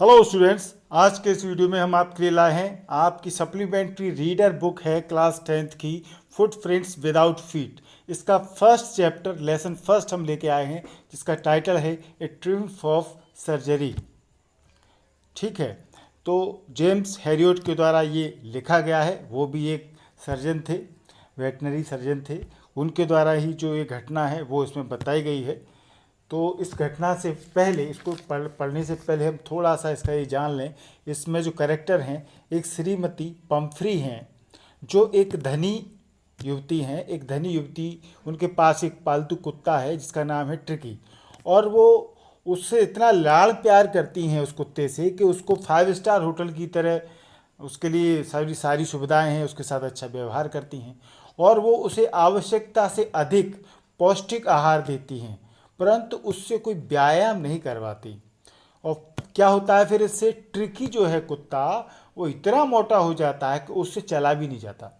Hello students, आज के इस वीडियो में हम आपके लिए लाए हैं आपकी सप्लीमेंट्री रीडर बुक है क्लास 10th की फुटप्रिंट्स विदाउट फीट। इसका फर्स्ट चैप्टर लेसन फर्स्ट हम लेके आए हैं जिसका टाइटल है ए ट्रिम्फ ऑफ सर्जरी। ठीक है, तो जेम्स हैरियट के द्वारा ये लिखा गया है। वो भी एक सर्जन थे, वेटनरी सर्जन थे। उनके द्वारा ही जो ये घटना है वो इसमें बताई गई है। तो इस घटना से पहले, इसको पढ़ने से पहले हम थोड़ा सा इसका ये जान लें। इसमें जो कैरेक्टर हैं, एक श्रीमती पंफ्री हैं जो एक धनी युवती हैं। एक धनी युवती, उनके पास एक पालतू कुत्ता है जिसका नाम है ट्रिकी, और वो उससे इतना लाड़ प्यार करती हैं उस कुत्ते से कि उसको 5 स्टार होटल की तरह उसके लिए सारी सारी सुविधाएं हैं, उसके साथ अच्छा व्यवहार करती हैं और वो उसे आवश्यकता से अधिक पौष्टिक आहार देती हैं, परंतु उससे कोई व्यायाम नहीं करवाती। और क्या होता है फिर, इससे ट्रिकी जो है कुत्ता, वो इतना मोटा हो जाता है कि उससे चला भी नहीं जाता।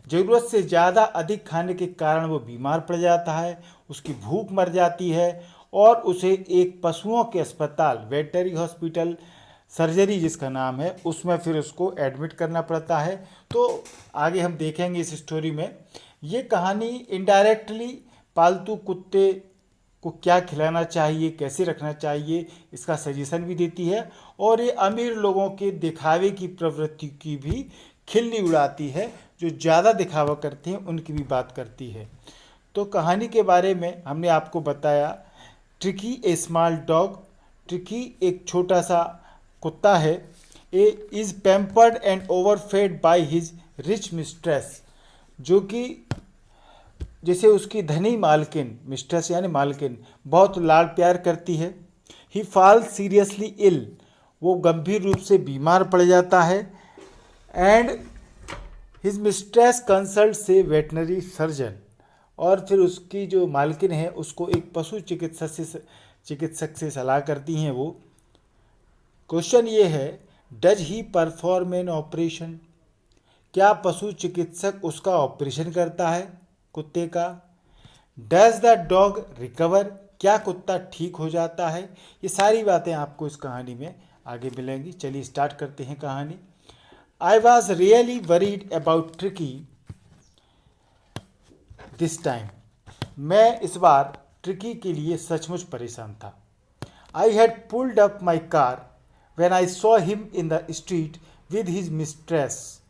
ज़रूरत से ज़्यादा अधिक खाने के कारण वो बीमार पड़ जाता है, उसकी भूख मर जाती है और उसे एक पशुओं के अस्पताल, वेटनरी हॉस्पिटल सर्जरी जिसका नाम है, उसमें फिर उसको एडमिट करना पड़ता है। तो आगे हम देखेंगे इस स्टोरी में। ये कहानी इनडायरेक्टली पालतू कुत्ते को क्या खिलाना चाहिए, कैसे रखना चाहिए, इसका सजेशन भी देती है और ये अमीर लोगों के दिखावे की प्रवृत्ति की भी खिल्ली उड़ाती है। जो ज़्यादा दिखावा करते हैं उनकी भी बात करती है। तो कहानी के बारे में हमने आपको बताया। Tricky a small dog, Tricky एक छोटा सा कुत्ता है। A is pampered and overfed by his rich mistress, जो कि जैसे उसकी धनी मालकिन, मिस्ट्रेस यानी मालकिन, बहुत लाड़ प्यार करती है। ही फॉल सीरियसली इल, वो गंभीर रूप से बीमार पड़ जाता है। एंड हिज मिस्ट्रेस कंसल्ट से वेटनरी सर्जन, और फिर उसकी जो मालकिन है उसको एक पशु चिकित्सक से सलाह करती हैं वो। क्वेश्चन ये है, does he perform an operation, क्या पशु चिकित्सक उसका ऑपरेशन करता है कुत्ते का। डज द डॉग रिकवर, क्या कुत्ता ठीक हो जाता है। ये सारी बातें आपको इस कहानी में आगे मिलेंगी। चलिए स्टार्ट करते हैं कहानी। I was really worried about tricky this time, मैं इस बार ट्रिकी के लिए सचमुच परेशान था। I had pulled up my car when I saw him in the street with his mistress,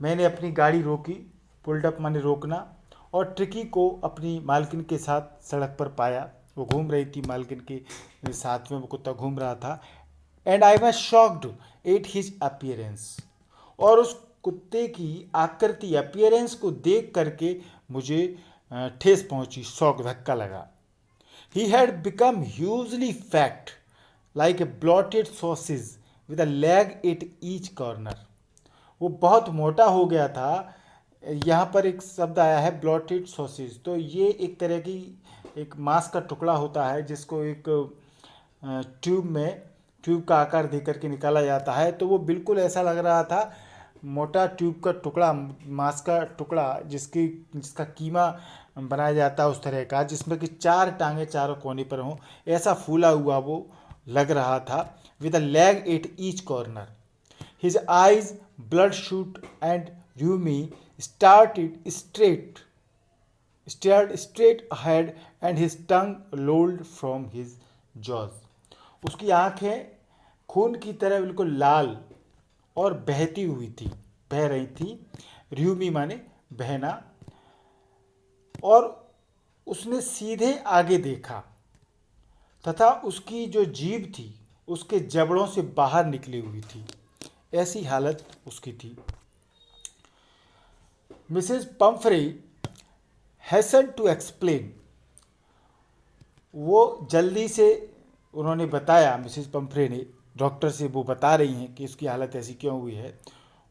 मैंने अपनी गाड़ी रोकी, पुल्ड अप माने रोकना, और ट्रिकी को अपनी मालकिन के साथ सड़क पर पाया। वो घूम रही थी, मालकिन के साथ में वो कुत्ता घूम रहा था। And I was shocked at his appearance, और उस कुत्ते की आकृति, अपीयरेंस को देख करके मुझे ठेस पहुंची, शौक, धक्का लगा। He had become hugely fat like a blotted sausage with a leg at each corner, वो बहुत मोटा हो गया था। यहाँ पर एक शब्द आया है ब्लॉटेड सॉसेज, तो ये एक तरह की एक मांस का टुकड़ा होता है जिसको एक ट्यूब का आकार दे करके निकाला जाता है। तो वो बिल्कुल ऐसा लग रहा था, मोटा ट्यूब का टुकड़ा, मांस का टुकड़ा जिसका कीमा बनाया जाता है उस तरह का, जिसमें कि 4 टांगे चारों कोने पर हों, ऐसा फूला हुआ वो लग रहा था। With a leg at each corner, his eyes bloodshot and rheumy stared straight ahead and his tongue lolled from his jaws, उसकी आंखें खून की तरह बिल्कुल लाल और बहती हुई थी, बह रही थी। र्यूमी माने बहना, और उसने सीधे आगे देखा तथा उसकी जो जीभ थी उसके जबड़ों से बाहर निकली हुई थी, ऐसी हालत उसकी थी। Mrs Pomfrey hastened to explain, वो जल्दी से उन्होंने बताया, मिसेस पंफ्रे ने डॉक्टर से वो बता रही हैं कि उसकी हालत ऐसी क्यों हुई है।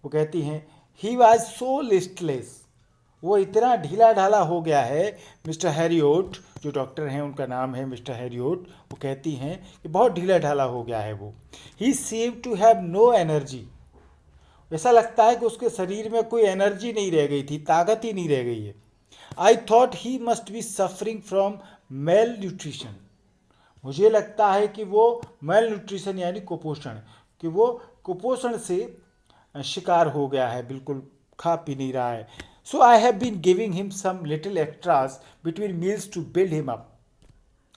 वो कहती हैं, ही वॉज सो लिस्टलेस, वो इतना ढीला ढाला हो गया है। मिस्टर हैरियट, जो डॉक्टर हैं उनका नाम है मिस्टर हैरियट, वो कहती हैं कि बहुत ढीला ढाला हो गया है वो। He seem to have no energy, ऐसा लगता है कि उसके शरीर में कोई एनर्जी नहीं रह गई थी, ताकत ही नहीं रह गई है। I thought he must be suffering from mail nutrition, मुझे लगता है कि वो मेल न्यूट्रिशन यानी कुपोषण, कि वो कुपोषण से शिकार हो गया है, बिल्कुल खा पी नहीं रहा है। So I have been giving him some little extras between meals to build him up.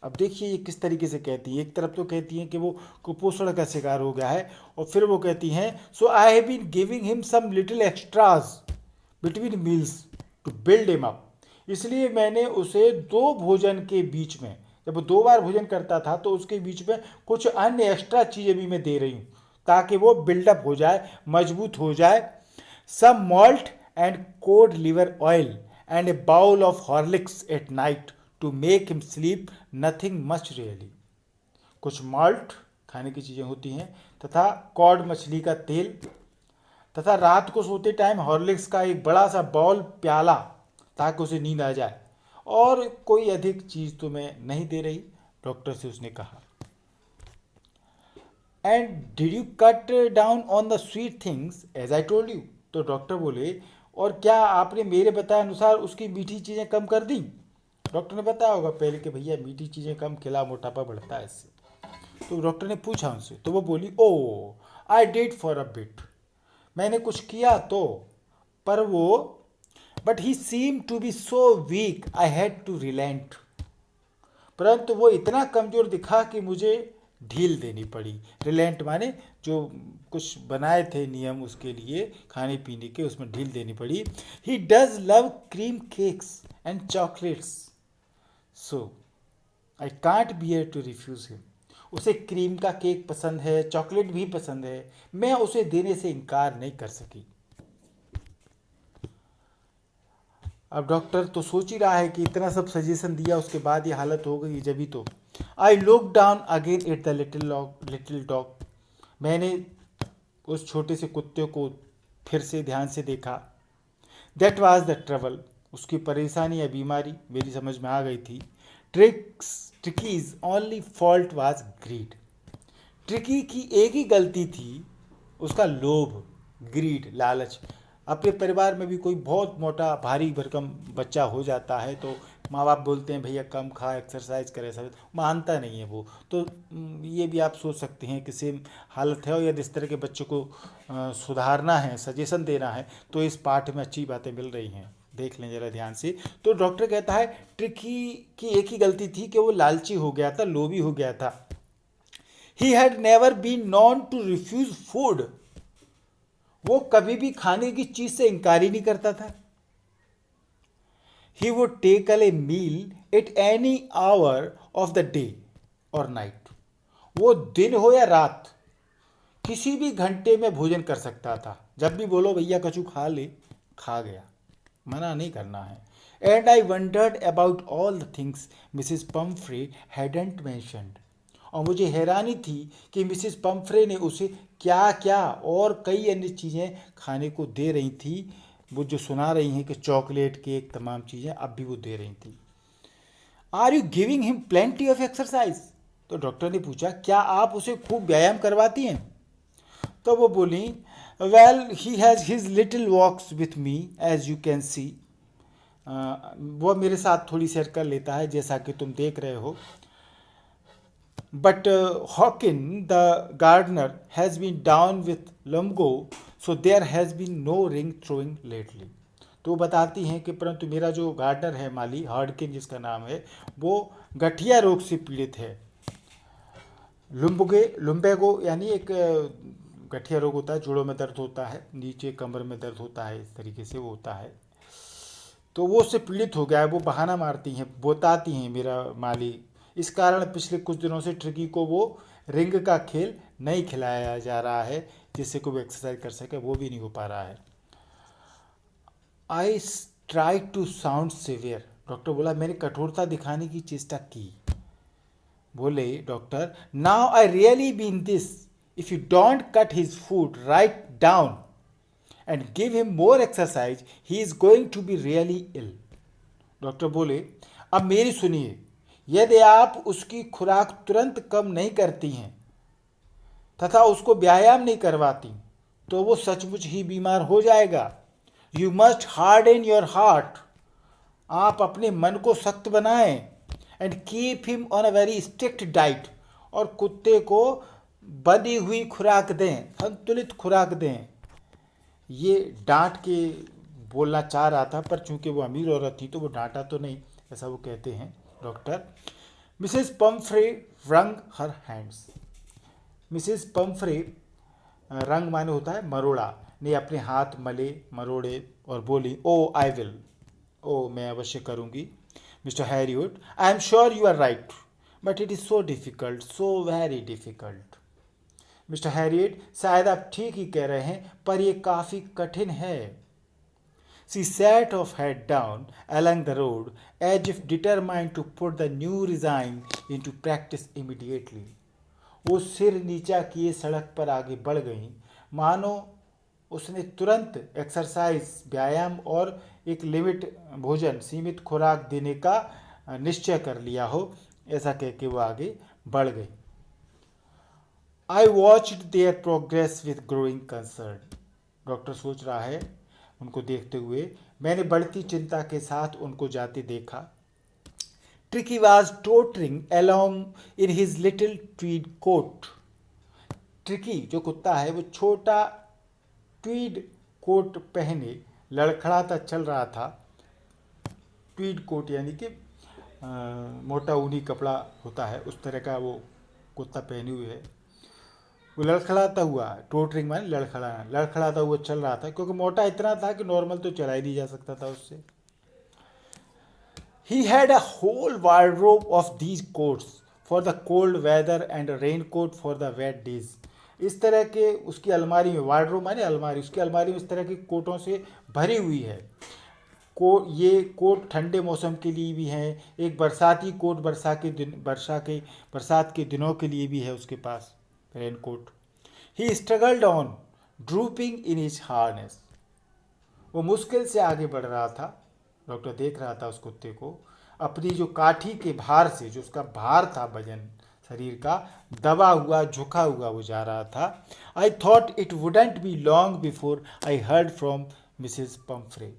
अब देखिए ये किस तरीके से कहती है, एक तरफ तो कहती हैं कि वो कुपोषण का शिकार हो गया है, और फिर वो कहती हैं so I have been giving him some little extras between meals to build him up. इसलिए मैंने उसे दो भोजन के बीच में, जब वो 2 बार भोजन करता था तो उसके बीच में कुछ अन्य एक्स्ट्रा चीज़ें भी मैं दे रही हूँ ताकि वो बिल्डअप हो जाए, मजबूत हो जाए। Some malt and cod liver oil and a bowl of Horlicks at night to make him sleep, nothing much really. कुछ मॉल्ट खाने की चीज़ें होती हैं, तथा कॉड मछली का तेल, तथा रात को सोते टाइम हॉर्लिक्स का एक बड़ा सा बाउल, प्याला, ताकि उसे नींद आ जाए। और कोई अधिक चीज़ तो मैं नहीं दे रही, डॉक्टर से उसने कहा। And did you cut down on the sweet things as I told you. तो डॉक्टर बोले और क्या आपने मेरे बताए अनुसार उसकी मीठी चीज़ें कम कर दी। डॉक्टर ने बताया होगा पहले कि भैया मीठी चीज़ें कम खिला, मोटापा बढ़ता है इससे। तो डॉक्टर ने पूछा उनसे, तो वो बोली oh I did for a bit, मैंने कुछ किया तो, पर वो but he seem to be so weak I had to relent. परंतु वो इतना कमज़ोर दिखा कि मुझे ढील देनी पड़ी। रिलेंट माने जो कुछ बनाए थे नियम उसके लिए खाने पीने के, उसमें ढील देनी पड़ी। He does love cream cakes and chocolates, so I can't bear to refuse him. उसे क्रीम का केक पसंद है, चॉकलेट भी पसंद है, मैं उसे देने से इनकार नहीं कर सकी। अब डॉक्टर तो सोच ही रहा है कि इतना सब सजेशन दिया उसके बाद ये हालत हो गई, जब ही तो। I look down again at the little dog. मैंने उस छोटे से कुत्ते को फिर से ध्यान से देखा। दैट वाज द ट्रबल, उसकी परेशानी या बीमारी मेरी समझ में आ गई थी। Tricki's only fault was greed. Tricki की एक ही गलती थी, उसका लोभ, ग्रीड, लालच। अपने परिवार में भी कोई बहुत मोटा भारी भरकम बच्चा हो जाता है तो माँ बाप बोलते हैं भैया कम खा, एक्सरसाइज करे, सब मानता नहीं है वो। तो ये भी आप सोच सकते हैं कि सेम हालत है। और यदि इस तरह के बच्चों को सुधारना है, सजेशन देना है, तो इस पाठ में अच्छी बातें मिल रही हैं, देख लें जरा ध्यान से। तो डॉक्टर कहता है ट्रिकी की एक ही गलती थी कि वो लालची हो गया था, लोभी हो गया था। He had never been known to refuse food, वो कभी भी खाने की चीज से इनकार ही नहीं करता था। He would take a meal at any hour of the day और नाइट। वो दिन हो या रात किसी भी घंटे में भोजन कर सकता था। जब भी बोलो भैया कछु खा ले, खा गया, मना नहीं करना है। And I wandered about all the things Mrs Pomfrey hadn't mentioned. और मुझे हैरानी थी कि मिसिस पम्फ्रे ने उसे क्या क्या और कई अन्य चीज़ें खाने को दे रही थी। वो जो सुना रही हैं कि चॉकलेट, केक, तमाम चीज़ें अब भी वो दे रही थी। Are you giving him plenty of exercise. तो डॉक्टर ने पूछा क्या आप उसे खूब व्यायाम करवाती हैं। तो वो बोली well he has his little walks with me as you can see. वो मेरे साथ थोड़ी सैर कर लेता है जैसा कि तुम देख रहे हो। But Hawkin, the gardener, has been down with lumbago, so there has been no ring throwing lately. तो बताती हैं कि परंतु मेरा जो गार्डनर है, माली हॉडकिन जिसका नाम है, वो गठिया रोग से पीड़ित है। लुम्बेगो यानी एक गठिया रोग होता है, जोड़ों में दर्द होता है, नीचे कमर में दर्द होता है, इस तरीके से वो होता है। तो वो उससे पीड़ित हो गया है। वो बहाना मारती हैं, बताती हैं मेरा माली, इस कारण पिछले कुछ दिनों से ट्रिकी को वो रिंग का खेल नहीं खिलाया जा रहा है जिससे कोई वो एक्सरसाइज कर सके, वो भी नहीं हो पा रहा है। I try to sound severe. Doctor बोला मैंने कठोरता दिखाने की चेष्टा की। बोले doctor now I really mean this, if you don't cut his food right down and give him more exercise he is going to be really ill. Doctor बोले अब मेरी सुनिए, यदि आप उसकी खुराक तुरंत कम नहीं करती हैं तथा उसको व्यायाम नहीं करवाती तो वो सचमुच ही बीमार हो जाएगा। You must harden your heart, आप अपने मन को सख्त बनाएं and keep him on a very strict diet, और कुत्ते को बनी हुई खुराक दें, संतुलित खुराक दें। ये डांट के बोलना चाह रहा था, पर चूंकि वो अमीर औरत थी तो वो डांटा तो नहीं, ऐसा वो कहते हैं डॉक्टर। मिसेस पम्फ्रे रंग हर हैंड्स। मिसेस पम्फ्रे, रंग माने होता है मरोड़ा, ने अपने हाथ मले मरोड़े और बोली, ओ आई विल, ओ मैं अवश्य करूँगी। Mister Harriwood, I am sure you are right, but it is so difficult, so very difficult. Mister Herriot, शायद आप ठीक ही कह रहे हैं, पर यह काफ़ी कठिन है। She sat off head down along the road as if determined to put the new design into practice immediately. वो सिर नीचा किए सड़क पर आगे बढ़ गईं, मानो उसने तुरंत एक्सरसाइज, व्यायाम और एक लिमिट भोजन, सीमित खुराक देने का निश्चय कर लिया हो, ऐसा कह के वो आगे बढ़ गई। I watched their progress with growing concern. Doctor सोच रहा है, उनको देखते हुए मैंने बढ़ती चिंता के साथ उनको जाते देखा। Tricky was tottering along in his little tweed coat. Tricky जो कुत्ता है वो छोटा ट्वीड कोट पहने लड़खड़ाता चल रहा था। ट्वीड कोट यानी कि मोटा ऊनी कपड़ा होता है, उस तरह का वो कुत्ता पहने हुए है। वो लड़खड़ाता हुआ, टोटरिंग माने लड़खड़ाना, लड़खड़ाता हुआ चल रहा था, क्योंकि मोटा इतना था कि नॉर्मल तो चला ही नहीं जा सकता था उससे। He had a whole wardrobe of these coats for the cold weather and a raincoat for the wet days. इस तरह के उसकी अलमारी में, वार्डरोब माने अलमारी, उसकी अलमारी में इस तरह के कोटों से भरी हुई है। ये कोट ठंडे मौसम के लिए भी हैं, एक बरसाती कोट बरसात के दिनों के लिए भी है उसके पास, raincoat. He struggled on drooping in his harness. वो मुश्किल से आगे बढ़ रहा था। डॉक्टर देख रहा था उस कुत्ते को अपनी जो काठी के भार से, जो उसका भार था वजन शरीर का, दबा हुआ झुका हुआ वो जा रहा था। आई thought it wouldn't be long before I heard from Mrs Pomfrey.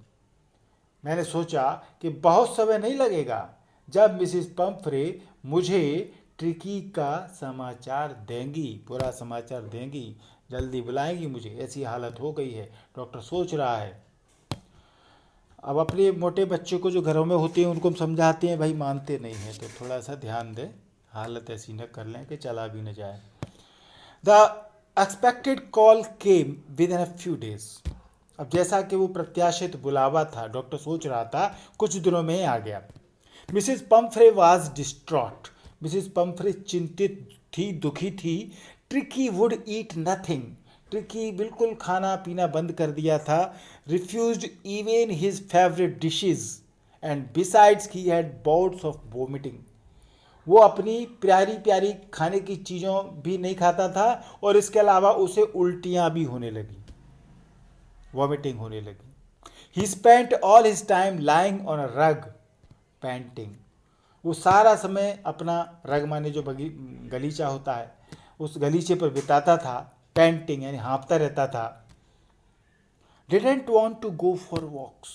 मैंने सोचा कि बहुत समय नहीं लगेगा जब मिसेस पम्फ्रे मुझे ट्रिकी का समाचार देंगी, पूरा समाचार देंगी, जल्दी बुलाएंगी मुझे, ऐसी हालत हो गई है। डॉक्टर सोच रहा है। अब अपने मोटे बच्चे को जो घरों में होते हैं उनको हम समझाते हैं, भाई मानते नहीं हैं, तो थोड़ा सा ध्यान दें, हालत ऐसी न कर लें कि चला भी न जाए। The expected call came with in a few days. अब जैसा कि वो प्रत्याशित बुलावा था, डॉक्टर सोच रहा था, कुछ दिनों में आ गया। Mrs Pomfrey was distraught. Mrs Pomfrey चिंतित थी, दुखी थी। Tricky would eat nothing. Tricky बिल्कुल खाना पीना बंद कर दिया था। Refused even his favourite dishes and besides he had bouts of vomiting. वो अपनी प्यारी प्यारी खाने की चीज़ों भी नहीं खाता था, और इसके अलावा उसे उल्टियाँ भी होने लगी, वॉमिटिंग होने लगी। ही spent all his time lying on a रग पैंटिंग। वो सारा समय अपना, रग माने जो गलीचा होता है, उस गलीचे पर बिताता था। पैंटिंग यानी हाँफता रहता था। Didn't want to go for walks.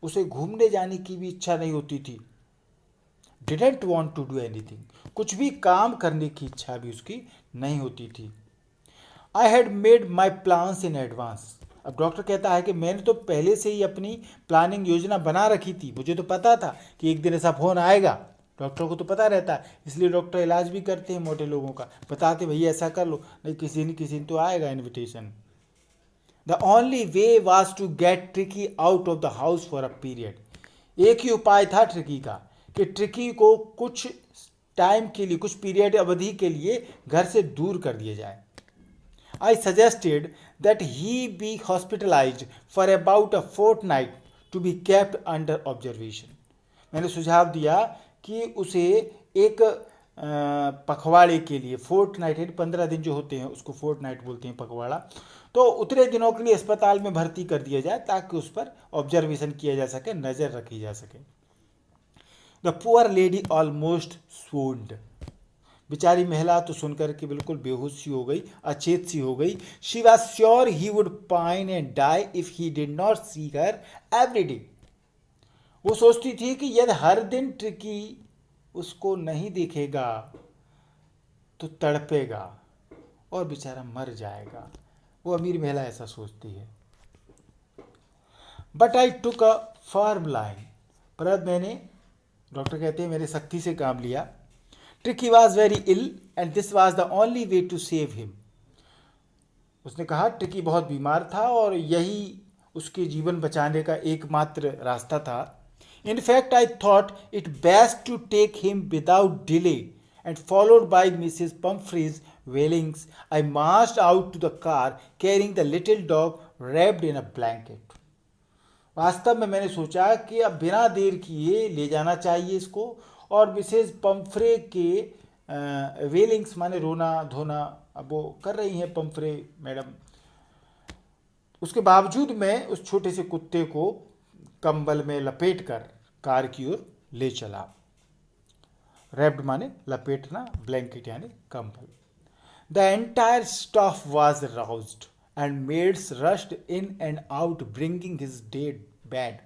उसे घूमने जाने की भी इच्छा नहीं होती थी। Didn't want to do anything, कुछ भी काम करने की इच्छा भी उसकी नहीं होती थी। I had made my plans in advance. अब डॉक्टर कहता है कि मैंने तो पहले से ही अपनी प्लानिंग, योजना बना रखी थी। मुझे तो पता था कि एक दिन ऐसा फोन आएगा, डॉक्टर को तो पता रहता है, इसलिए डॉक्टर इलाज भी करते हैं मोटे लोगों का, बताते भैया ऐसा कर लो, नहीं किसी न तो आएगा invitation. The only way was to get Tricki out of the house for a period. एक ही उपाय था ट्रिकी का, कि ट्रिकी को कुछ टाइम के लिए, कुछ पीरियड अवधि के लिए घर से दूर कर दिया जाए। I suggested that he be hospitalized for about a fortnight to be kept under observation. मैंने सुझाव दिया कि उसे एक पखवाड़े के लिए, फोर्टनाइट 15 दिन जो होते हैं उसको फोर्टनाइट बोलते हैं, पखवाड़ा, तो उतने दिनों के लिए अस्पताल में भर्ती कर दिया जाए ताकि उस पर ऑब्जर्वेशन किया जा सके, नज़र रखी जा सके। The poor lady almost swooned। बेचारी महिला तो सुनकर के बिल्कुल बेहोश सी हो गई, अचेत सी हो गई। She was sure he would pine and die if he did not see her every day. वो सोचती थी कि यदि हर दिन ट्रिकी उसको नहीं दिखेगा तो तड़पेगा और बेचारा मर जाएगा। वो अमीर महिला ऐसा सोचती है। But I took a firm line, पर अब मैंने, डॉक्टर कहते हैं, मैंने सख्ती से काम लिया। Tricki was very ill and this was the only way to save him. उसने कहा ट्रिकी बहुत बीमार था और यही उसके जीवन बचाने का एकमात्र रास्ता था। In fact I thought it best to take him without delay and followed by Mrs Pumphrey's wailings I marched out to the car carrying the little dog wrapped in a blanket. वास्तव में मैंने सोचा कि अब बिना देर किए ले जाना चाहिए इसको, और मिसेज पम्फ्रे के वेलिंग्स माने रोना धोना अब वो कर रही हैं पम्फ्रे मैडम, उसके बावजूद मैं उस छोटे से कुत्ते को कंबल में लपेट कर कार की ओर ले चला। रैप्ड माने लपेटना, ब्लैंकेट यानी कंबल। The entire staff was roused and maids rushed in and out bringing his dead bed,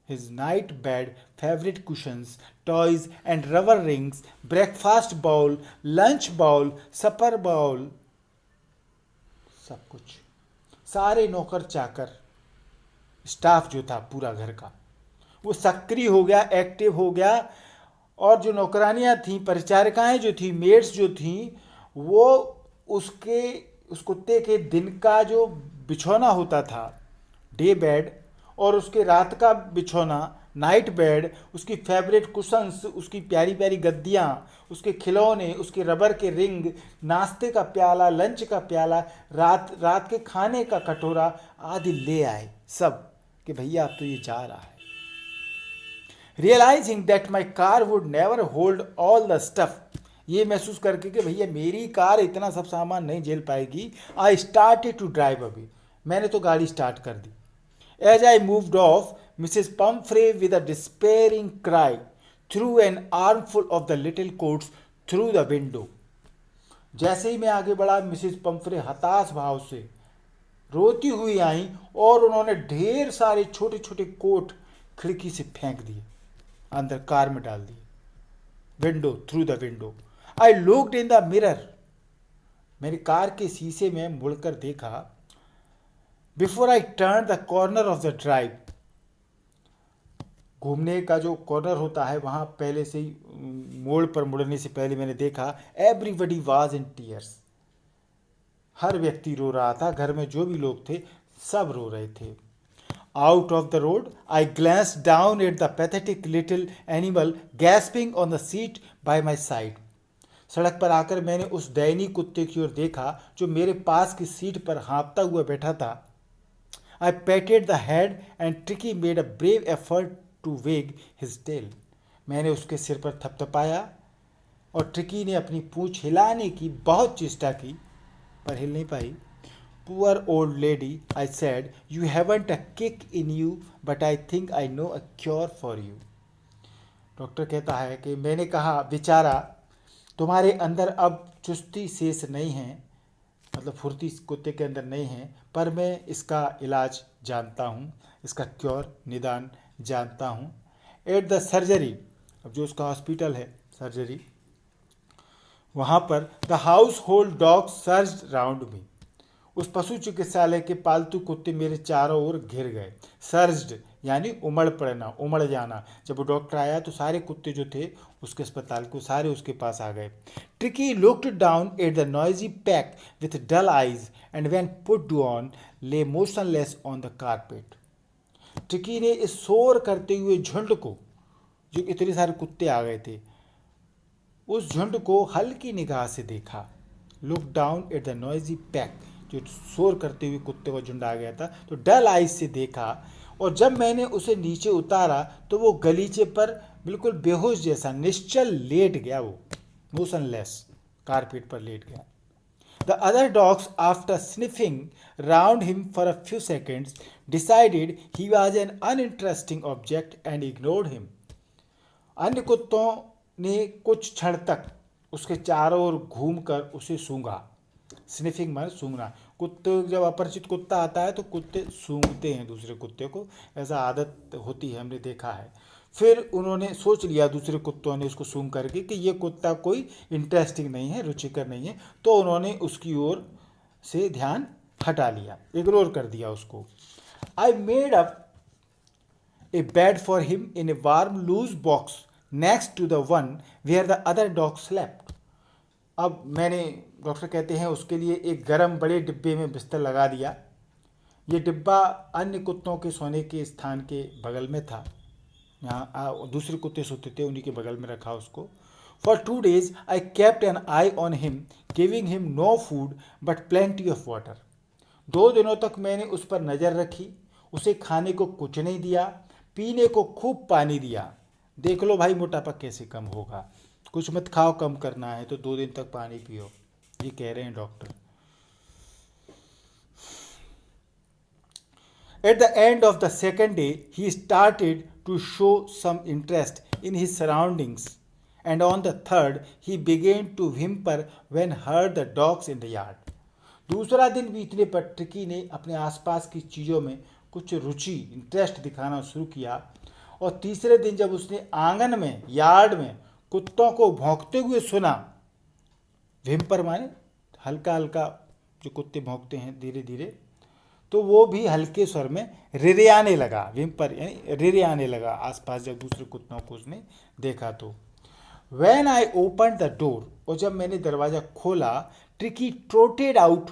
his night bed, favorite cushions, toys and rubber rings, breakfast bowl, lunch bowl, supper bowl, सब कुछ। सारे नौकर चाकर, staff जो था पूरा घर का, वो सक्रिय हो गया, एक्टिव हो गया। और जो नौकरानियां थीं, परिचारिकाएं जो थी, मेड्स जो थीं, वो उस कुत्ते के दिन का जो बिछौना होता था, डे बेड, और उसके रात का बिछौना, नाइट बेड, उसकी फेवरेट कुशंस, उसकी प्यारी प्यारी गद्दियाँ, उसके खिलौने, उसके रबर के रिंग, नाश्ते का प्याला, लंच का प्याला, रात के खाने का कटोरा आदि ले आए सब, कि भैया अब तो ये जा रहा है। Realising that my car would never hold all the stuff, ये महसूस करके कि भैया मेरी कार इतना सब सामान नहीं झेल पाएगी, I started to drive away, मैंने तो गाड़ी स्टार्ट कर दी। As I moved off Mrs Pumphrey with a despairing cry threw an armful of the little coats through the window. जैसे ही मैं आगे बढ़ा, मिसेस पम्फ्रे हताश भाव से रोती हुई आई और उन्होंने ढेर सारे छोटे छोटे कोट खिड़की से फेंक दिए, अंदर कार में डाल दिए। Window, through the window. I looked in the mirror, मेरी कार के शीशे में मुड़कर देखा। Before I turn the corner of the drive, घूमने का जो कॉर्नर होता है वहां पहले से ही मोड़ पर मुड़ने से पहले मैंने देखा, एवरीबडी वाज इन टीयर्स, हर व्यक्ति रो रहा था, घर में जो भी लोग थे सब रो रहे थे। Out of the road, I glanced down at the pathetic little animal gasping on the seat by my side. सड़क पर आकर मैंने उस दयनीय कुत्ते की ओर देखा जो मेरे पास की सीट पर हाँफता हुआ बैठा था। I patted the head and Tricky made a brave effort to wag his tail. मैंने उसके सिर पर थपथपाया और ट्रिकी ने अपनी पूंछ हिलाने की बहुत चेष्टा की, पर हिल नहीं पाई। Poor old lady, I said, you haven't a kick in you, but I think I know a cure for you. Doctor कहता है कि मैंने कहा, बेचारा तुम्हारे अंदर अब चुस्ती शेष नहीं है, मतलब फुर्ती कुत्ते के अंदर नहीं है, पर मैं इसका इलाज जानता हूँ, इसका क्योर, निदान जानता हूँ। एट द सर्जरी, अब जो उसका हॉस्पिटल है सर्जरी, वहाँ पर the household dog surge round me, उस पशु चिकित्सालय के पालतू कुत्ते मेरे चारों ओर घिर गए। सर्ज्ड यानी उमड़ पड़ना, उमड़ जाना। जब वो डॉक्टर आया तो सारे कुत्ते जो थे उसके अस्पताल को, सारे उसके पास आ गए। Tricki looked down at the noisy pack with dull eyes and when put on lay motionless on the carpet. Tricki ने इस शोर करते हुए झुंड को, जो इतने सारे कुत्ते आ गए थे, उस झुंड को हल्की निगाह से देखा। Look down at the noisy pack, जो शोर करते हुए कुत्ते का झुंड आ गया था, तो डल आइज से देखा। और जब मैंने उसे नीचे उतारा तो वो गलीचे पर बिल्कुल बेहोश जैसा निश्चल लेट गया, वो मोशनलेस कारपेट पर लेट गया। The other dogs after sniffing round him for a few seconds decided he was an uninteresting object and ignored him. अन्य कुत्तों ने कुछ क्षण तक उसके चारों ओर घूमकर उसे सूंघा। स्निफिंग माने सूंघना। कुत्ते, जब अपरिचित कुत्ता आता है तो कुत्ते सूंघते हैं दूसरे कुत्ते को, ऐसा आदत होती है, हमने देखा है। फिर उन्होंने सोच लिया दूसरे कुत्तों ने उसको सूंघ करके कि ये कुत्ता कोई इंटरेस्टिंग नहीं है, रुचिकर नहीं है, तो उन्होंने उसकी ओर से ध्यान हटा लिया, इग्नोर कर दिया उसको। I made up a bed for him in a warm loose box next to the one where the other dog slept. अब मैंने, डॉक्टर कहते हैं, उसके लिए एक गर्म बड़े डिब्बे में बिस्तर लगा दिया। ये डिब्बा अन्य कुत्तों के सोने के स्थान के बगल में था, यहाँ दूसरे कुत्ते सोते थे उन्हीं के बगल में रखा उसको। For 2 days I kept an eye on him giving him no food but plenty of water. 2 दिनों तक मैंने उस पर नज़र रखी, उसे खाने को कुछ नहीं दिया, पीने को खूब पानी दिया। देख लो भाई मोटापा कैसे कम होगा, कुछ मत खाओ, कम करना है तो 2 दिन तक पानी पियो, ये कह रहे हैं doctor. At the end of the second day, he started to show some interest in his surroundings, and on the third, he began to whimper when heard the dogs in the yard. दूसरा दिन बीतने पर tricky ने अपने आसपास की चीज़ों में कुछ रुचि, इंटरेस्ट दिखाना शुरू किया, और तीसरे दिन जब उसने आंगन में, यार्ड में कुत्तों को भौंकते हुए सुना, व्हिम्पर माने हल्का हल्का जो कुत्ते भौंकते हैं धीरे धीरे, तो वो भी हल्के स्वर में रिरियाने लगा, व्हिम्पर यानी रिरियाने लगा आसपास जब दूसरे कुत्तों को उसने देखा तो। When I opened the door, और जब मैंने दरवाज़ा खोला, tricky ट्रोटेड out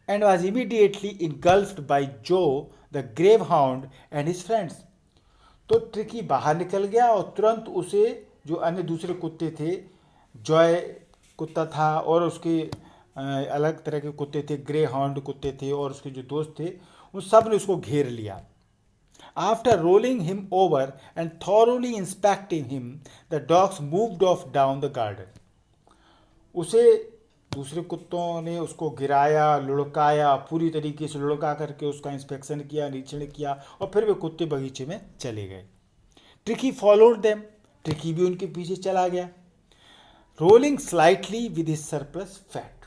and was immediately engulfed by Joe the greyhound and his friends. तो ट्रिकी बाहर निकल गया और तुरंत उसे जो अन्य दूसरे कुत्ते थे, जॉय कुत्ता था और उसके अलग तरह के कुत्ते थे, ग्रे हाउंड कुत्ते थे और उसके जो दोस्त थे, उन सब ने उसको घेर लिया। After rolling him over and thoroughly inspecting him, the dogs moved of down the garden. उसे दूसरे कुत्तों ने उसको गिराया, लुढ़काया, पूरी तरीके से लुढ़का करके उसका इंस्पेक्शन किया, निरीक्षण किया, और फिर वे कुत्ते बगीचे में चले गए। ट्रिकी फॉलोड देम, ट्रिकी भी उनके पीछे चला गया। Rolling slightly with his surplus fat,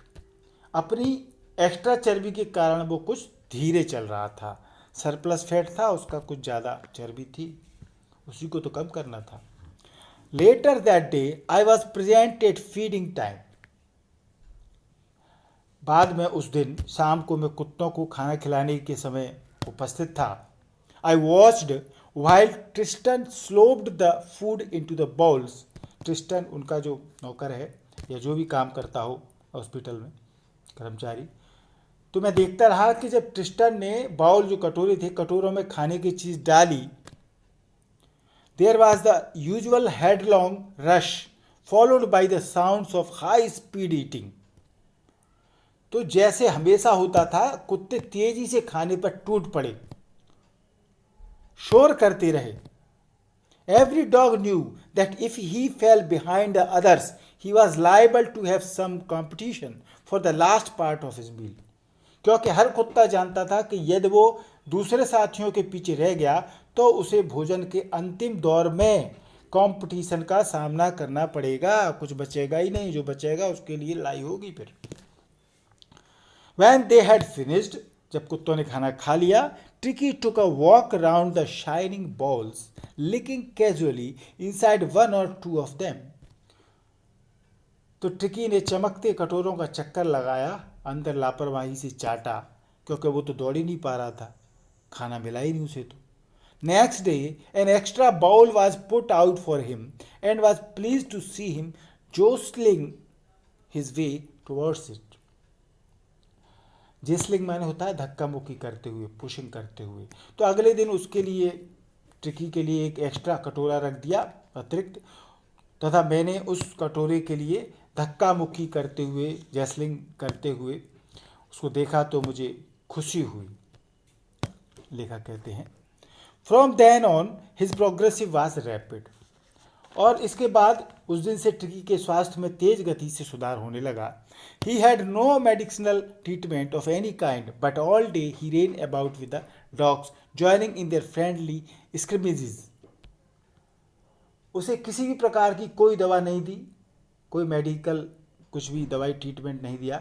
अपनी एक्स्ट्रा चर्बी के कारण वो कुछ धीरे चल रहा था। सरप्लस फैट था उसका, कुछ ज़्यादा चर्बी थी, उसी को तो कम करना था। Later that day I was presented feeding time, बाद में उस दिन शाम को मैं कुत्तों को खाना खिलाने के समय उपस्थित था। I watched while Tristan sloped the food into the bowls. Tristan उनका जो नौकर है या जो भी काम करता हो हॉस्पिटल में, कर्मचारी, तो मैं देखता रहा कि जब ट्रिस्टन ने बाउल जो कटोरे थे, कटोरों में खाने की चीज़ डाली, there was the usual headlong rush followed by the sounds of high speed eating. तो जैसे हमेशा होता था, कुत्ते तेजी से खाने पर टूट पड़े, शोर करते रहे। Every dog knew that if he fell behind the others, he was liable to have some competition for the last part of his meal. क्योंकि हर कुत्ता जानता था कि यदि वो दूसरे साथियों के पीछे रह गया तो उसे भोजन के अंतिम दौर में कंपटीशन का सामना करना पड़ेगा, कुछ बचेगा ही नहीं, जो बचेगा उसके लिए लड़ाई होगी फिर। When they had finished, जब कुत्तों ने खाना खा लिया, Tricky took a walk around the shining bowls, licking casually inside 1 or 2 of them. तो ट्रिकी ने चमकते कटोरों का चक्कर लगाया, अंदर लापरवाही से चाटा, क्योंकि वो तो दौड़ ही नहीं पा रहा था, खाना मिला ही नहीं उसे तो। Next day, an extra bowl was put out for him and was pleased to see him jostling his way towards it. जेस्लिंग माने होता है धक्का मुक्की करते हुए, पुशिंग करते हुए। तो अगले दिन उसके लिए, ट्रिकी के लिए एक एक्स्ट्रा कटोरा रख दिया अतिरिक्त, तथा मैंने उस कटोरे के लिए धक्का मुक्की करते हुए, जेस्लिंग करते हुए उसको देखा तो मुझे खुशी हुई। लेखा कहते हैं, from then on his progressive was rapid. और इसके बाद उस दिन से ट्रिकी के स्वास्थ्य में तेज गति से सुधार होने लगा। He had no medicinal treatment of any kind, but all day he ran about with the dogs, joining in their friendly scrimmages. उसे किसी भी प्रकार की कोई दवा नहीं दी, कोई मेडिकल कुछ भी दवाई ट्रीटमेंट नहीं दिया,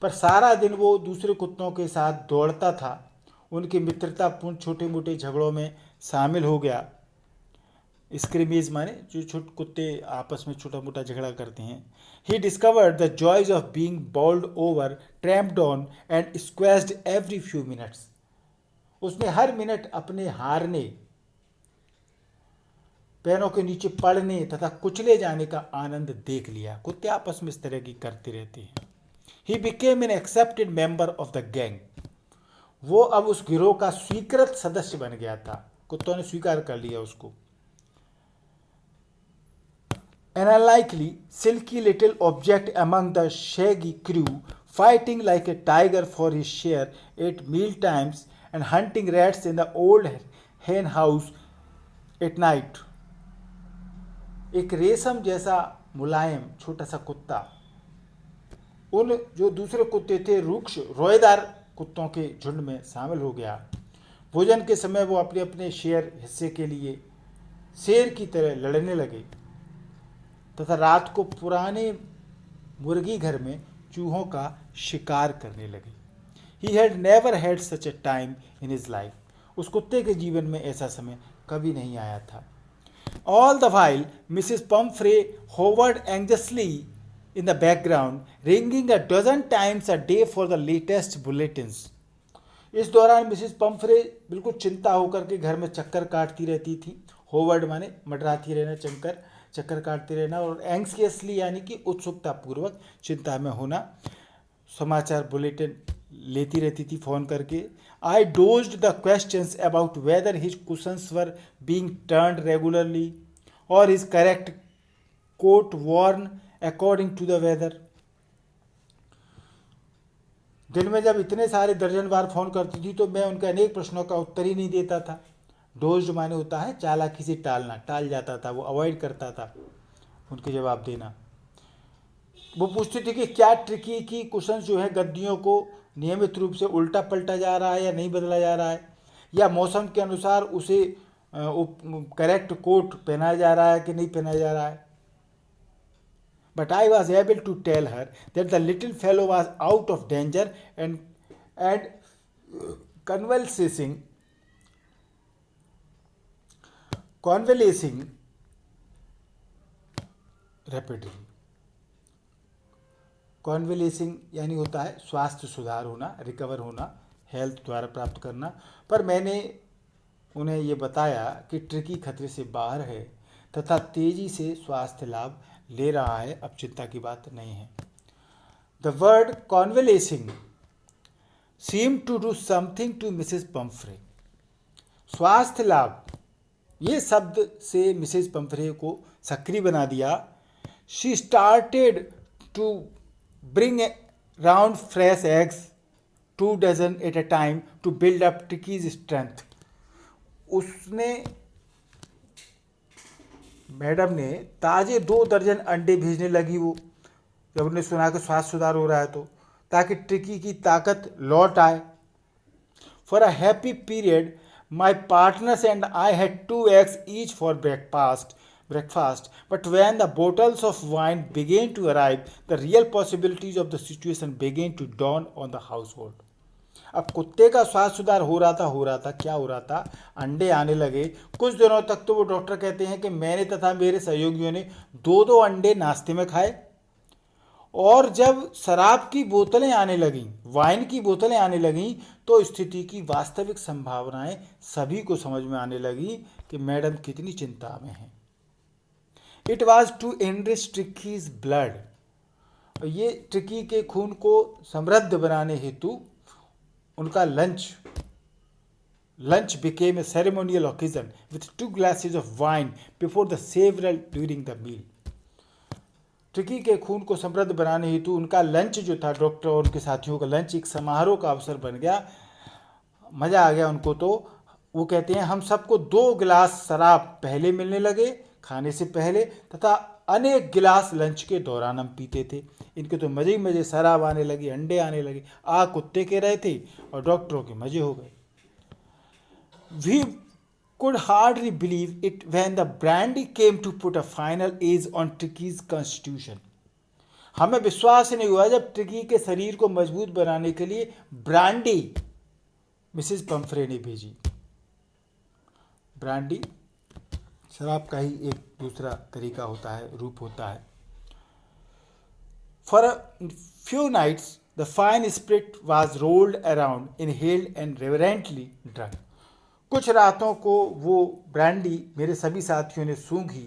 पर सारा दिन वो दूसरे कुत्तों के साथ दौड़ता था, उनके मित्रतापूर्ण छोटे मोटे झगड़ों में शामिल हो गया। स्क्रिमेज माने जो छोटे कुत्ते आपस में छोटा मोटा झगड़ा करते हैं। He discovered the joys of being bowled over, tramped on and squashed every few minutes. उसने हर मिनट अपने हारने, पैरों के नीचे पड़ने तथा कुचले जाने का आनंद देख लिया। कुत्ते आपस में इस तरह की करते रहते हैं। He became an accepted member of the gang. वो अब उस गिरोह का स्वीकृत सदस्य बन गया था। कुत्तों ने स्वीकार कर लिया उसको। An unlikely, silky little object among the shaggy crew, fighting like a tiger for his share at meal times and hunting rats in the old hen house at night. एक रेशम जैसा मुलायम छोटा सा कुत्ता उन जो दूसरे कुत्ते थे रुक्ष रोएदार कुत्तों के झुंड में शामिल हो गया। भोजन के समय वो अपने अपने शेयर हिस्से के लिए शेर की तरह लड़ने लगे तथा रात को पुराने मुर्गी घर में चूहों का शिकार करने लगे। ही had never had such A time in his life. उस कुत्ते के जीवन में ऐसा समय कभी नहीं आया था। All the while Mrs Pumphrey hovered anxiously in the background, ringing a dozen times a day for the latest bulletins. इस दौरान मिसेस पम्फ्रे बिल्कुल चिंता होकर के घर में चक्कर काटती रहती थी। होवर्ड माने मंडराती रहना, चक्कर काटते रहना, और एंग्जियसली यानी कि उत्सुकता पूर्वक चिंता में होना। समाचार बुलेटिन लेती रहती थी फ़ोन करके। I dodged the questions about whether his cushions were being turned regularly और his correct coat worn according to the weather. दिन में जब इतने सारे दर्जन बार फ़ोन करती थी तो मैं उनके अनेक प्रश्नों का उत्तर ही नहीं देता था। डोज्ड माने होता है चालाकी से टालना, टाल जाता था, वो अवॉइड करता था उनके जवाब देना। वो पूछती थी कि क्या ट्रिकी की कुशंस जो है गद्दियों को नियमित रूप से उल्टा पलटा जा रहा है या नहीं बदला जा रहा है, या मौसम के अनुसार उसे करेक्ट कोट पहनाया जा रहा है कि नहीं पहनाया जा रहा है। But I was able to tell her that the little fellow was out of danger and convalescing rapidly. Convalescing यानी होता है स्वास्थ्य सुधार होना, रिकवर होना, हेल्थ द्वारा प्राप्त करना। पर मैंने उन्हें ये बताया कि ट्रिकी खतरे से बाहर है तथा तेजी से स्वास्थ्य लाभ ले रहा है, अब चिंता की बात नहीं है। The word convalescing seem to do something to Mrs Pumphrey. स्वास्थ्य लाभ ये शब्द से मिसेस पम्फ्रे को सक्रिय बना दिया। She started to bring round fresh eggs 2 dozen at a time to build up Tricki's strength. उसने मैडम ने ताजे 2 दर्जन अंडे भेजने लगी वो, जब उन्हें सुना कि स्वास्थ्य सुधार हो रहा है तो, ताकि ट्रिकी की ताकत लौट आए। For a happy period my partners and I had 2 eggs each for breakfast. But when the bottles of wine began to arrive, the real possibilities of the situation began to dawn on the household. अब कुत्ते का स्वास्थ्य सुधार हो रहा था। क्या हो रहा था? अंडे आने लगे। कुछ दिनों तक तो वो डॉक्टर कहते हैं कि मैंने तथा मेरे सहयोगियों ने 2 अंडे नाश्ते में खाए, और जब शराब की बोतलें आने लगीं, वाइन की बोतलें आने लगीं, तो स्थिति की वास्तविक संभावनाएं सभी को समझ में आने लगी कि मैडम कितनी चिंता में हैं। It was to enrich Tricki's blood. ये ट्रिकी के खून को समृद्ध बनाने हेतु उनका lunch became a ceremonial occasion with 2 glasses of wine before the several during the meal. Tricky के खून को समृद्ध बनाने हेतु उनका लंच जो था, डॉक्टर और उनके साथियों का लंच एक समारोह का अवसर बन गया। मज़ा आ गया उनको। तो वो कहते हैं हम सबको 2 गिलास शराब पहले मिलने लगे खाने से पहले, तथा अनेक गिलास लंच के दौरान हम पीते थे। इनके तो मज़े ही मज़े, शराब आने लगी, अंडे आने लगे, कुत्ते के रहे थे और डॉक्टरों के मज़े हो गए। We could hardly believe it when the brandy came to put a final edge on Tricky's constitution. हमें विश्वास नहीं हुआ जब ट्रिकी के शरीर को मजबूत बनाने के लिए ब्रांडी मिसेस पम्फ्रे ने भेजी। ब्रांडी शराब का ही एक दूसरा तरीका होता है, रूप होता है। For a few nights the fine spirit was rolled around, inhaled and reverently drunk. कुछ रातों को वो ब्रांडी मेरे सभी साथियों ने सूंघी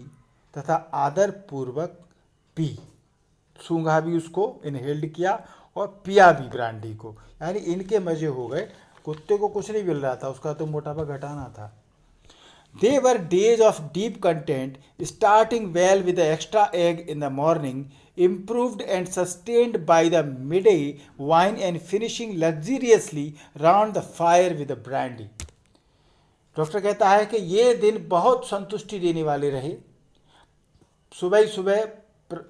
तथा आदर पूर्वक पी। सूंघा भी उसको, इनहेल्ड किया और पिया भी ब्रांडी को, यानी इनके मजे हो गए। कुत्ते को कुछ नहीं मिल रहा था, उसका तो मोटापा घटाना था। They were days of deep content, starting well with the extra egg in the morning, improved and sustained by the midday wine, and finishing luxuriously round the fire with the brandy. Doctor कहता है कि ये दिन बहुत संतुष्टि देने वाले रहे। सुबह ही सुबह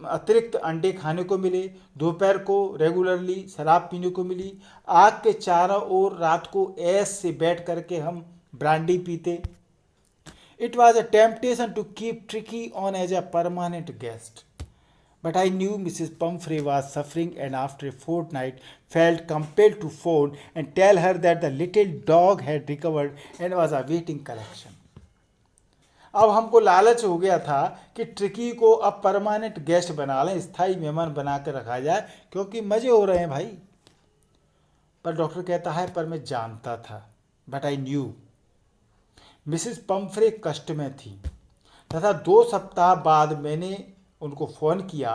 अतिरिक्त अंडे खाने को मिले, दोपहर को रेगुलरली शराब पीने को मिली, आग के चारों ओर रात को ऐश से बैठ करके हम ब्रांडी पीते। It was a temptation to keep Tricky on as a permanent guest. But I knew Mrs. Pumphrey was suffering, and after a fortnight felt compelled to phone and tell her that the little dog had recovered and was awaiting collection. अब हमको लालच हो गया था कि tricky को अब permanent guest बना लें, स्थायी मेहमान बना कर रखा जाए, क्योंकि मजे हो रहे हैं भाई। पर डॉक्टर कहता है पर मैं जानता था, but I knew. Mrs Pomfrey कष्ट में थी तथा 2 सप्ताह बाद मैंने उनको फ़ोन किया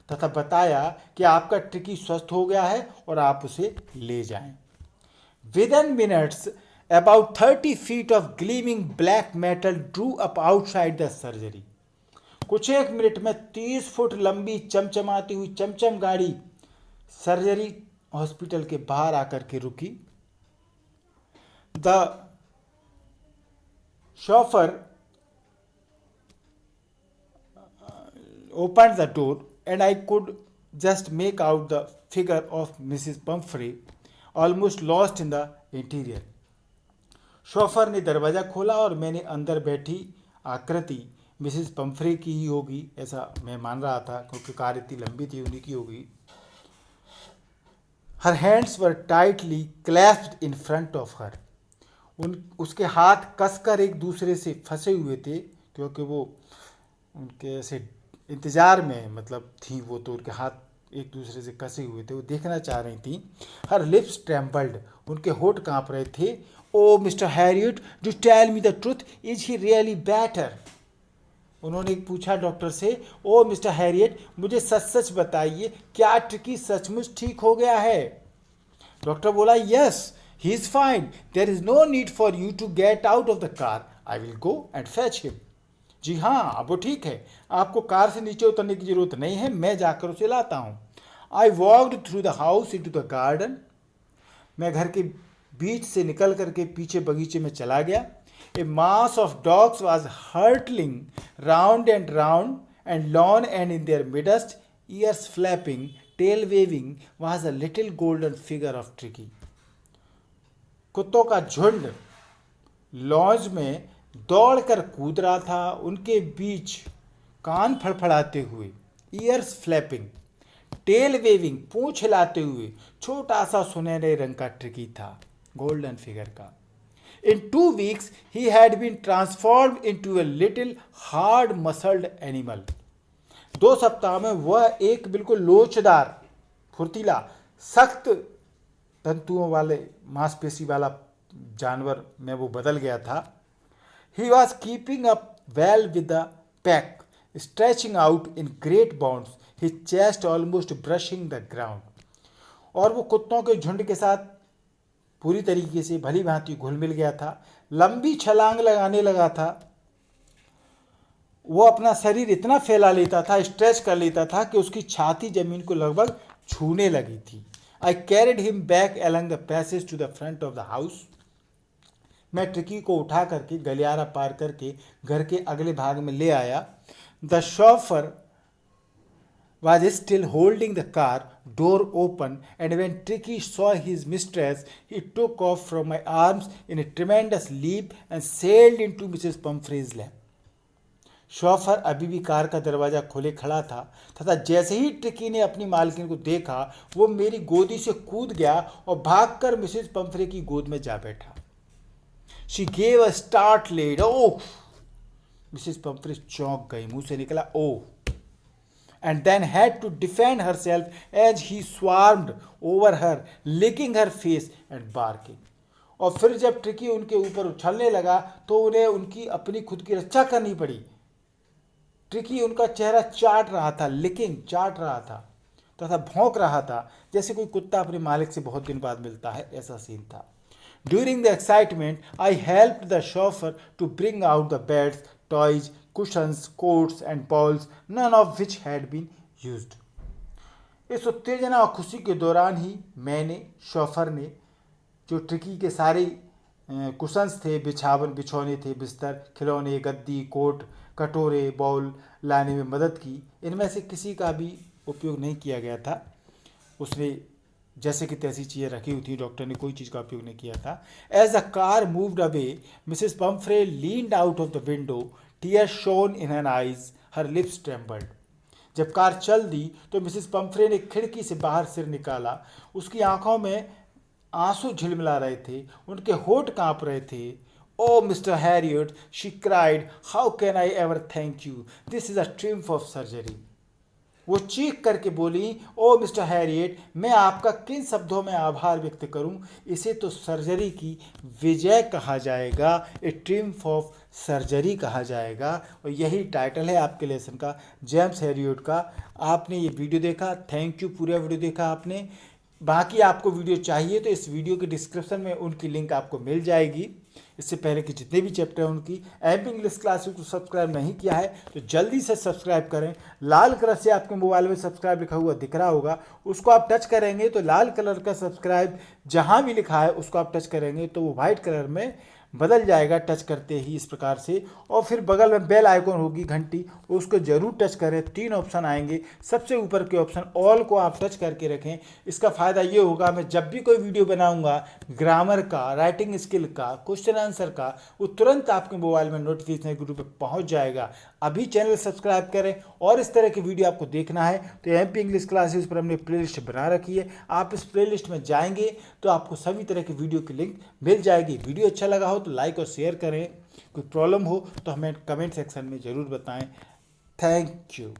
तथा बताया कि आपका ट्रिकी स्वस्थ हो गया है और आप उसे ले जाएं। Within minutes, about 30 feet of gleaming black metal drew up outside the surgery. कुछ एक मिनट में 30 फुट लंबी चमचमाती हुई चमचम गाड़ी सर्जरी हॉस्पिटल के बाहर आकर के रुकी। The chauffeur opened the door and I could just make out the figure of Mrs. Pumphrey almost lost in the interior. Chauffeur ने दरवाज़ा खोला और मैंने अंदर बैठी आकृति मिसेस पम्फ्रे की ही होगी, ऐसा मैं मान रहा था, क्योंकि कार इतनी लंबी थी, उन्हीं की होगी। Her hands were tightly clasped in front of her. उसके हाथ कसकर एक दूसरे से फंसे हुए थे, क्योंकि वो उनके ऐसे इंतज़ार में मतलब थी वो, तो उनके हाथ एक दूसरे से कसे हुए थे, वो देखना चाह रही थी। हर लिप्स ट्रेम्बल्ड, उनके होठ कांप रहे थे। Oh Mister Herriot, do tell me the truth, is he really better? उन्होंने पूछा डॉक्टर से, ओ मिस्टर हैरियट, मुझे सच सच बताइए, क्या ट्रिकी सचमुच ठीक हो गया है? डॉक्टर बोला, yes, he is fine. There is no need for you to get out of the car. I will go and fetch him. जी हाँ, अब वो ठीक है, आपको कार से नीचे उतरने की जरूरत नहीं है, मैं जाकर उसे लाता हूँ। I walked through the house into the garden. मैं घर के बीच से निकल करके पीछे बगीचे में चला गया। A mass of dogs was hurtling round and round and lawn, and in their midst, ears flapping, tail waving, was a little golden figure of Tricky. कुत्तों का झुंड लॉज में दौड़कर कूद रहा था, उनके बीच कान फड़फड़ाते हुए, ईयर्स फ्लैपिंग, टेल वेविंग, पूंछ हिलाते हुए छोटा सा सुनहरे रंग का ट्रिकी था, गोल्डन फिगर का। इन 2 weeks he had been transformed into a little hard muscled animal. 2 सप्ताह में वह एक बिल्कुल लोचदार, फुर्तीला, सख्त तंतुओं वाले, मांसपेशी वाला जानवर में वो बदल गया था। He was keeping up well with the pack, stretching out in great bounds, his chest almost brushing the ground. और वो कुत्तों के झुंड के साथ पूरी तरीके से भली भांति घुल मिल गया था, लंबी छलांग लगाने लगा था। वो अपना शरीर इतना फैला लेता था, स्ट्रेच कर लेता था कि उसकी छाती जमीन को लगभग छूने लगी थी। I carried him back along the passage to the front of the house. मैं ट्रिकी को उठा करके गलियारा पार करके घर के अगले भाग में ले आया। The chauffeur was still holding the car door open, and when Tricky saw his mistress, he took off from my arms in a tremendous leap and sailed into Mrs. Pumphrey's lap. Chauffeur अभी भी car का दरवाज़ा खोले खड़ा था तथा जैसे ही tricky ने अपनी मालकिन को देखा, वो मेरी गोदी से कूद गया और भागकर मिसेस पम्फ्रे की गोद में जा बैठा। She gave a startled, oh! Mrs Pumphrey चौंक गई, मुंह से निकला ओ, and then had to defend herself as he swarmed over her, licking her face and barking. और फिर जब ट्रिकी उनके ऊपर उछलने लगा तो उन्हें उनकी अपनी खुद की रक्षा करनी पड़ी। ट्रिकी उनका चेहरा चाट रहा था, लिकिंग चाट रहा था तथा भौंक रहा था जैसे कोई कुत्ता अपने मालिक से बहुत दिन बाद मिलता है, ऐसा सीन था। During the excitement, I helped the chauffeur to bring out the beds, toys, cushions, coats and balls, none of which had been used. इस उत्तेजना और खुशी के दौरान ही मैंने, शॉफर ने, जो ट्रिकी के सारे कुशंस थे, बिछौने थे, बिस्तर, खिलौने, गद्दी, कोट, कटोरे, बाउल लाने में मदद की। इनमें से किसी का भी उपयोग नहीं किया गया था। उसने जैसे कि तैसी चीज़ें रखी हुई थी, डॉक्टर ने कोई चीज़ का उपयोग नहीं किया था। As the car moved away, Mrs Pumphrey leaned out of the window, tears shone in her eyes, her lips trembled. जब कार चल दी तो मिसेस पम्फ्रे ने खिड़की से बाहर सिर निकाला। उसकी आंखों में आंसू झिलमिला रहे थे, उनके होठ कांप रहे थे। Oh Mister Herriot, she cried, how can I ever thank you, this is a triumph of surgery. वो चीख करके बोली, ओ मिस्टर हैरियट, मैं आपका किन शब्दों में आभार व्यक्त करूं, इसे तो सर्जरी की विजय कहा जाएगा, ए ट्रिम्फ ऑफ सर्जरी कहा जाएगा। और यही टाइटल है आपके लेसन का, जेम्स हैरियट का। आपने ये वीडियो देखा, थैंक यू, पूरा वीडियो देखा आपने। बाकी आपको वीडियो चाहिए तो इस वीडियो के डिस्क्रिप्शन में उनकी लिंक आपको मिल जाएगी। इससे पहले कि जितने भी चैप्टर हैं उनकी, एमपी इंग्लिश क्लासेस को सब्सक्राइब नहीं किया है तो जल्दी से सब्सक्राइब करें। लाल कलर से आपके मोबाइल में सब्सक्राइब लिखा हुआ दिख रहा होगा, उसको आप टच करेंगे तो लाल कलर का सब्सक्राइब जहां भी लिखा है उसको आप टच करेंगे तो वो वाइट कलर में बदल जाएगा टच करते ही, इस प्रकार से। और फिर बगल में बेल आइकॉन होगी, घंटी, उसको जरूर टच करें। 3 ऑप्शन आएंगे, सबसे ऊपर के ऑप्शन ऑल को आप टच करके रखें। इसका फ़ायदा ये होगा, मैं जब भी कोई वीडियो बनाऊंगा ग्रामर का, राइटिंग स्किल का, क्वेश्चन आंसर का, वो तुरंत आपके मोबाइल में नोटिफिकेशन के ग्रुप पर पहुँच जाएगा। अभी चैनल सब्सक्राइब करें। और इस तरह की वीडियो आपको देखना है तो एमपी इंग्लिश क्लासेस पर हमने प्लेलिस्ट बना रखी है, आप इस प्लेलिस्ट में जाएंगे तो आपको सभी तरह की वीडियो की लिंक मिल जाएगी। वीडियो अच्छा लगा हो तो लाइक और शेयर करें, कोई प्रॉब्लम हो तो हमें कमेंट सेक्शन में ज़रूर बताएं। Thank you.